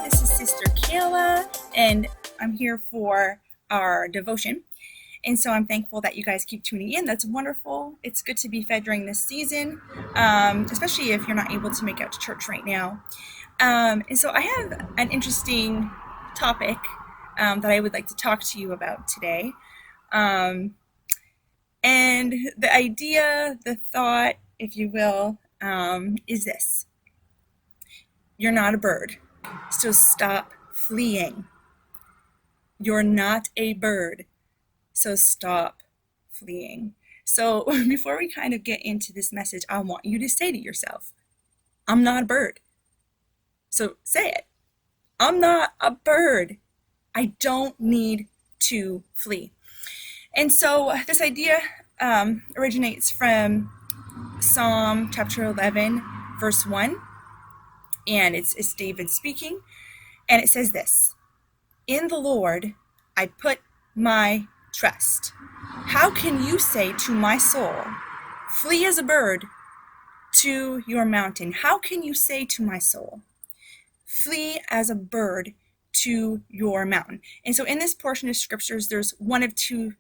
This is Sister Kayla, and I'm here for our devotion. And so I'm thankful that you guys keep tuning in. That's wonderful. It's good to be fed during this season, especially if you're not able to make it out to church right now. And so I have an interesting topic that I would like to talk to you about today. And the idea, the thought, if you will, is this. You're not a bird, so stop fleeing. You're not a bird, so stop fleeing. So before we kind of get into this message, I want you to say to yourself, I'm not a bird. So say it. I'm not a bird. I don't need to flee. And so this idea originates from Psalm chapter 11, verse 1. And it's David speaking. And it says this, in the Lord I put my trust. How can you say to my soul, flee as a bird to your mountain? How can you say to my soul, flee as a bird to your mountain? And so in this portion of scriptures, there's one of two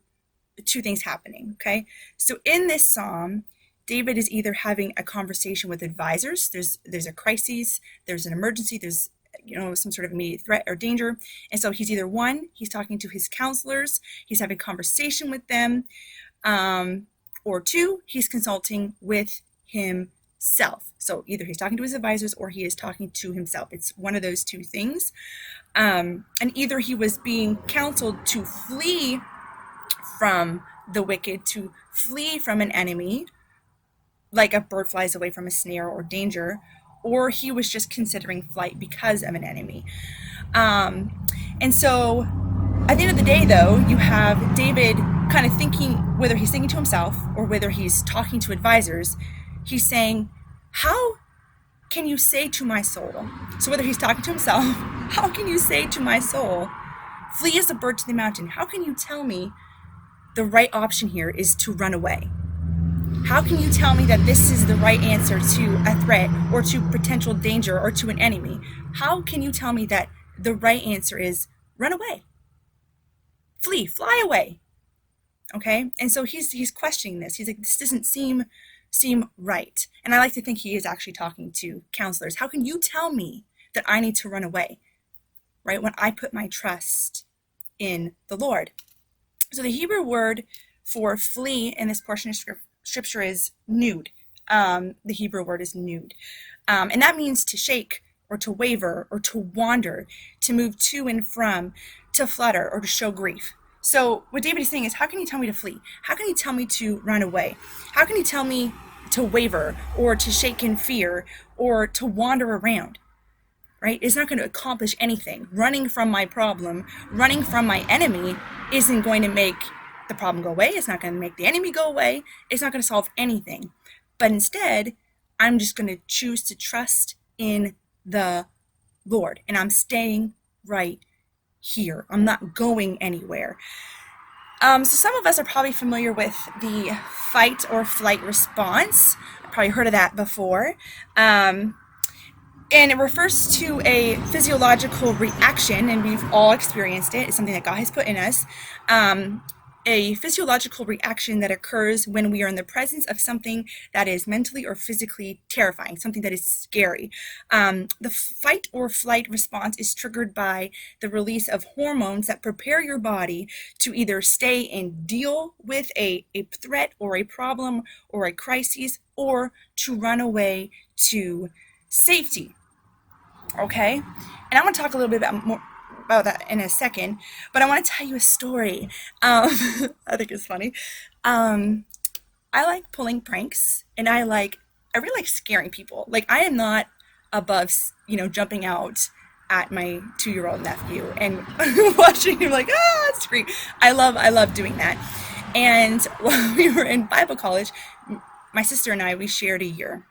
things happening, okay? So in this psalm, David is either having a conversation with advisors, there's a crisis, there's an emergency, there's some sort of immediate threat or danger. And so he's either he's talking to his counselors, he's having a conversation with them, or two, he's consulting with himself. So either he's talking to his advisors or he is talking to himself. It's one of those two things. And either he was being counseled to flee from the wicked, to flee from an enemy, like a bird flies away from a snare or danger, or he was just considering flight because of an enemy. And so at the end of the day, though, you have David kind of thinking, whether he's thinking to himself or whether he's talking to advisors, he's saying, how can you say to my soul? So whether he's talking to himself, how can you say to my soul, flee as a bird to the mountain? How can you tell me the right option here is to run away? How can you tell me that this is the right answer to a threat or to potential danger or to an enemy? How can you tell me that the right answer is run away? Flee, fly away. Okay? And so he's questioning this. He's like, this doesn't seem right. And I like to think he is actually talking to counselors. How can you tell me that I need to run away? Right? When I put my trust in the Lord. So the Hebrew word for flee in this portion of scripture is nude. The Hebrew word is nude. And that means to shake or to waver or to wander, to move to and from, to flutter or to show grief. So what David is saying is, how can you tell me to flee? How can you tell me to run away? How can you tell me to waver or to shake in fear or to wander around? Right? It's not going to accomplish anything. Running from my problem, running from my enemy isn't going to make the problem go away. It's not going to make the enemy go away. It's not going to solve anything. But instead, I'm just going to choose to trust in the Lord. And I'm staying right here. I'm not going anywhere. So some of us are probably familiar with the fight or flight response. I've probably heard of that before. And it refers to a physiological reaction, and we've all experienced it. It's something that God has put in us. A physiological reaction that occurs when we are in the presence of something that is mentally or physically terrifying, something that is scary. The fight or flight response is triggered by the release of hormones that prepare your body to either stay and deal with a threat or a problem or a crisis, or to run away to safety. Okay? And I'm going to talk a little bit about that in a second, but I want to tell you a story. I think it's funny. I like pulling pranks, and I really like scaring people. Like, I am not above, jumping out at my 2-year-old nephew and watching him like, it's great. I love doing that. And while we were in Bible college, my sister and I, we shared a year.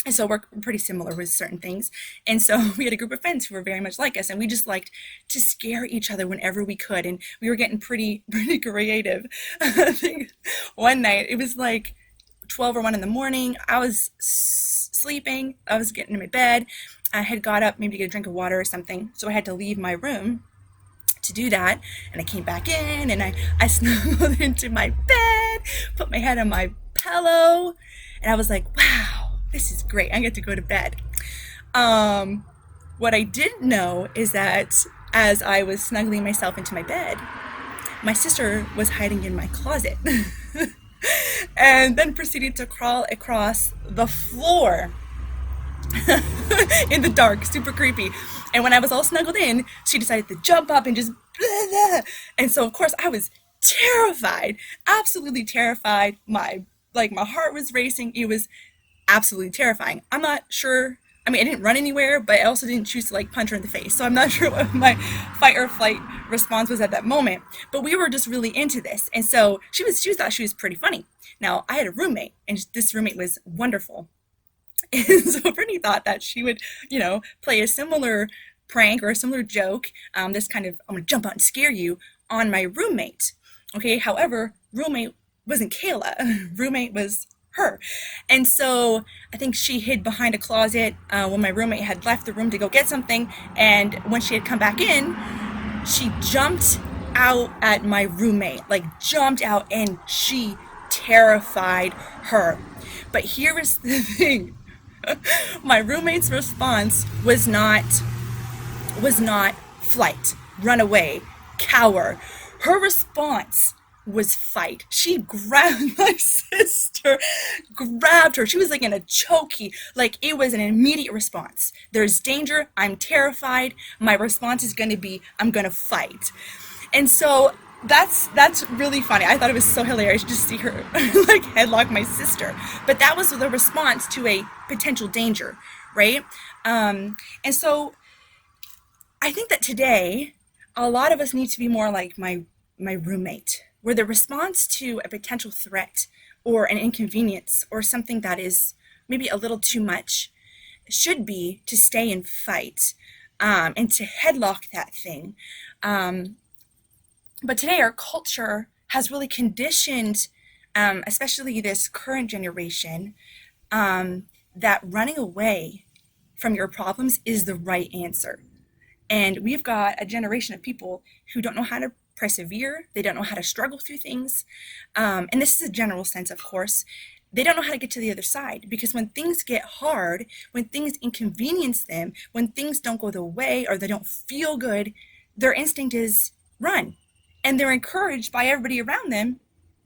And so we're pretty similar with certain things. And so we had a group of friends who were very much like us, and we just liked to scare each other whenever we could. And we were getting pretty creative. I think one night it was like 12 or 1 in the morning. I was sleeping. I was getting in my bed. I had got up maybe to get a drink of water or something. So I had to leave my room to do that. And I came back in and I snuggled into my bed, put my head on my pillow, and I was like, wow, this is great. I get to go to bed. What I didn't know is that as I was snuggling myself into my bed, my sister was hiding in my closet and then proceeded to crawl across the floor in the dark, super creepy. And when I was all snuggled in, she decided to jump up and just blah, blah. And so of course I was terrified, absolutely terrified. My heart was racing. It was absolutely terrifying. I'm not sure. I mean, I didn't run anywhere, but I also didn't choose to like punch her in the face. So I'm not sure what my fight or flight response was at that moment. But we were just really into this. And so she thought she was pretty funny. Now, I had a roommate, and this roommate was wonderful. And so Brittany thought that she would, play a similar prank or a similar joke, this kind of, I'm going to jump out and scare you, on my roommate. Okay, however, roommate wasn't Kayla. Roommate was her. And so I think she hid behind a closet when my roommate had left the room to go get something. And when she had come back in, she jumped out at my roommate, like jumped out, and she terrified her. But here is the thing. My roommate's response was not flight, run away, cower. Her response was fight. She grabbed my sister, grabbed her. She was like in a chokey, like it was an immediate response. There's danger. I'm terrified. My response is going to be, I'm going to fight. And so that's really funny. I thought it was so hilarious to see her like headlock my sister. But that was the response to a potential danger, right? And so I think that today, a lot of us need to be more like my roommate, where the response to a potential threat or an inconvenience or something that is maybe a little too much should be to stay and fight, and to headlock that thing. But today our culture has really conditioned, especially this current generation, that running away from your problems is the right answer. And we've got a generation of people who don't know how to persevere. They don't know how to struggle through things. And this is a general sense, of course. They don't know how to get to the other side, because when things get hard, when things inconvenience them, when things don't go their way or they don't feel good, their instinct is run. And they're encouraged by everybody around them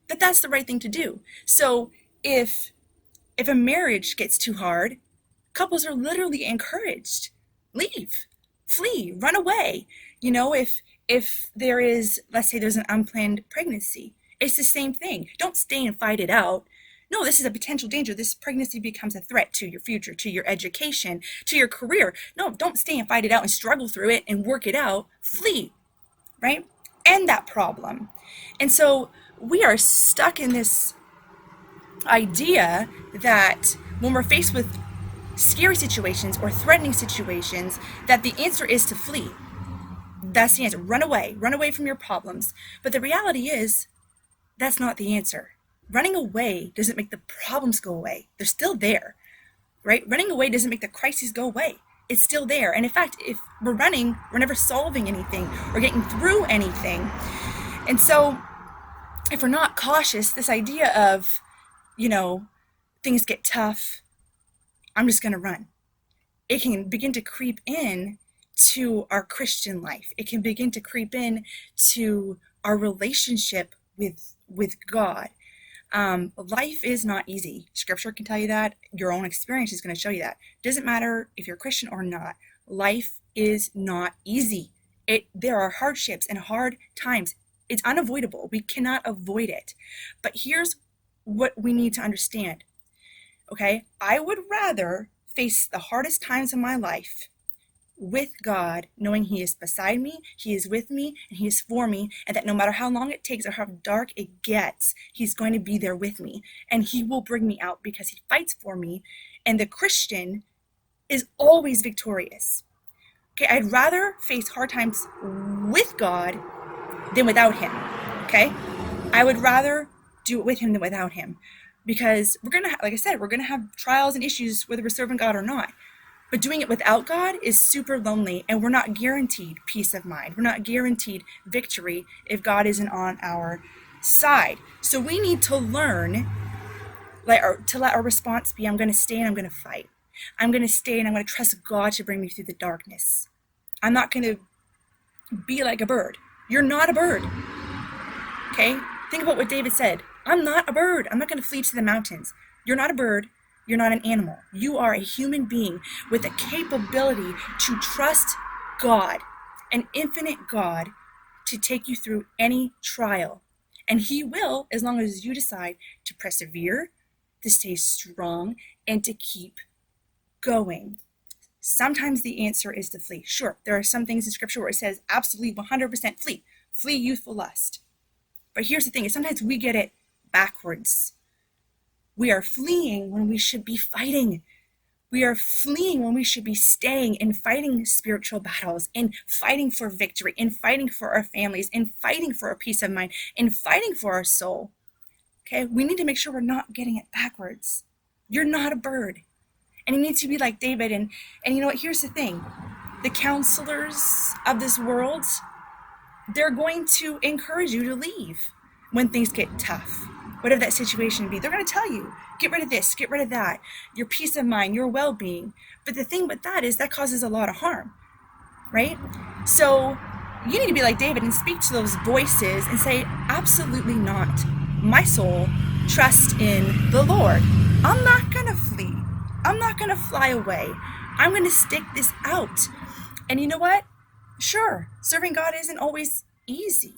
that that's the right thing to do. So if a marriage gets too hard, couples are literally encouraged, leave, flee, run away. If there is, let's say there's an unplanned pregnancy, it's the same thing. Don't stay and fight it out. No, this is a potential danger. This pregnancy becomes a threat to your future, to your education, to your career. No, don't stay and fight it out and struggle through it and work it out. Flee, right? End that problem. And so we are stuck in this idea that when we're faced with scary situations or threatening situations, that the answer is to flee. That's the answer. Run away from your problems. But the reality is, that's not the answer. Running away doesn't make the problems go away. They're still there, right? Running away doesn't make the crises go away. It's still there. And in fact, if we're running, we're never solving anything or getting through anything. And so if we're not cautious, this idea of, things get tough, I'm just going to run. It can begin to creep in to our Christian life. It can begin to creep in to our relationship with God. Life is not easy. Scripture can tell you that. Your own experience is going to show you that. It doesn't matter if you're Christian or not. Life is not easy. There are hardships and hard times. It's unavoidable. We cannot avoid it. But here's what we need to understand. Okay? I would rather face the hardest times in my life with God, knowing He is beside me, He is with me, and He is for me, and that no matter how long it takes or how dark it gets, He's going to be there with me, and He will bring me out because He fights for me, and the Christian is always victorious. Okay, I'd rather face hard times with God than without him. Okay, I would rather do it with him than without him, because we're gonna, like I said, we're gonna have trials and issues whether we're serving God or not. But doing it without God is super lonely, and we're not guaranteed peace of mind. We're not guaranteed victory if God isn't on our side. So we need to learn to let our response be, I'm going to stay and I'm going to fight. I'm going to stay and I'm going to trust God to bring me through the darkness. I'm not going to be like a bird. You're not a bird. Okay? Think about what David said. I'm not a bird. I'm not going to flee to the mountains. You're not a bird. You're not an animal. You are a human being with the capability to trust God, an infinite God, to take you through any trial. And he will, as long as you decide to persevere, to stay strong, and to keep going. Sometimes the answer is to flee. Sure, there are some things in scripture where it says absolutely 100% flee. Flee youthful lust. But here's the thing, is sometimes we get it backwards. We are fleeing when we should be fighting. We are fleeing when we should be staying and fighting spiritual battles, and fighting for victory, and fighting for our families, and fighting for our peace of mind, and fighting for our soul. Okay, we need to make sure we're not getting it backwards. You're not a bird. And you need to be like David. And you know what? Here's the thing. The counselors of this world, they're going to encourage you to leave when things get tough. Whatever that situation be, they're going to tell you, get rid of this, get rid of that, your peace of mind, your well-being. But the thing with that is that causes a lot of harm, right? So you need to be like David and speak to those voices and say, absolutely not. My soul trusts in the Lord. I'm not going to flee. I'm not going to fly away. I'm going to stick this out. And you know what? Sure, serving God isn't always easy.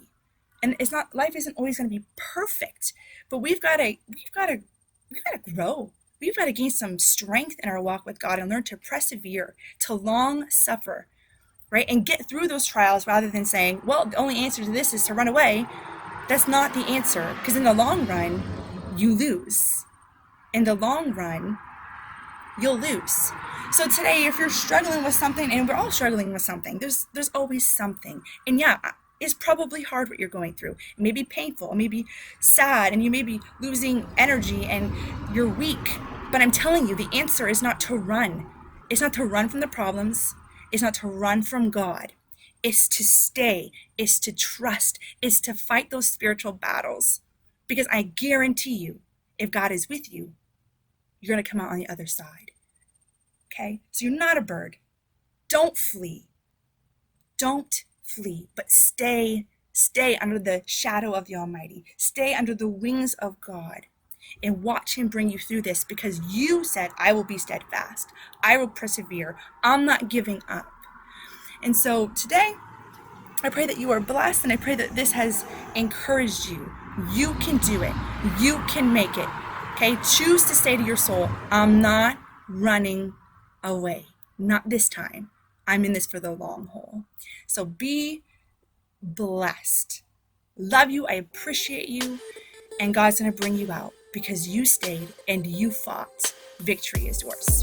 And life isn't always going to be perfect, but we've got to grow. We've got to gain some strength in our walk with God and learn to persevere, to long suffer, right? And get through those trials rather than saying, well, the only answer to this is to run away. That's not the answer, because in the long run, you lose. In the long run, you'll lose. So today, if you're struggling with something, and we're all struggling with something, there's always something. And yeah, it's probably hard what you're going through. It may be painful, it may be sad, and you may be losing energy and you're weak. But I'm telling you, the answer is not to run. It's not to run from the problems. It's not to run from God. It's to stay. It's to trust. It's to fight those spiritual battles. Because I guarantee you, if God is with you, you're going to come out on the other side. Okay? So you're not a bird. Don't flee. Don't flee, but stay under the shadow of the Almighty. Stay under the wings of God and watch him bring you through this, because you said, I will be steadfast. I will persevere. I'm not giving up. And so today, I pray that you are blessed, and I pray that this has encouraged you. You can do it. You can make it. Okay? Choose to say to your soul, I'm not running away. Not this time. I'm in this for the long haul. So be blessed. Love you. I appreciate you. And God's going to bring you out because you stayed and you fought. Victory is yours.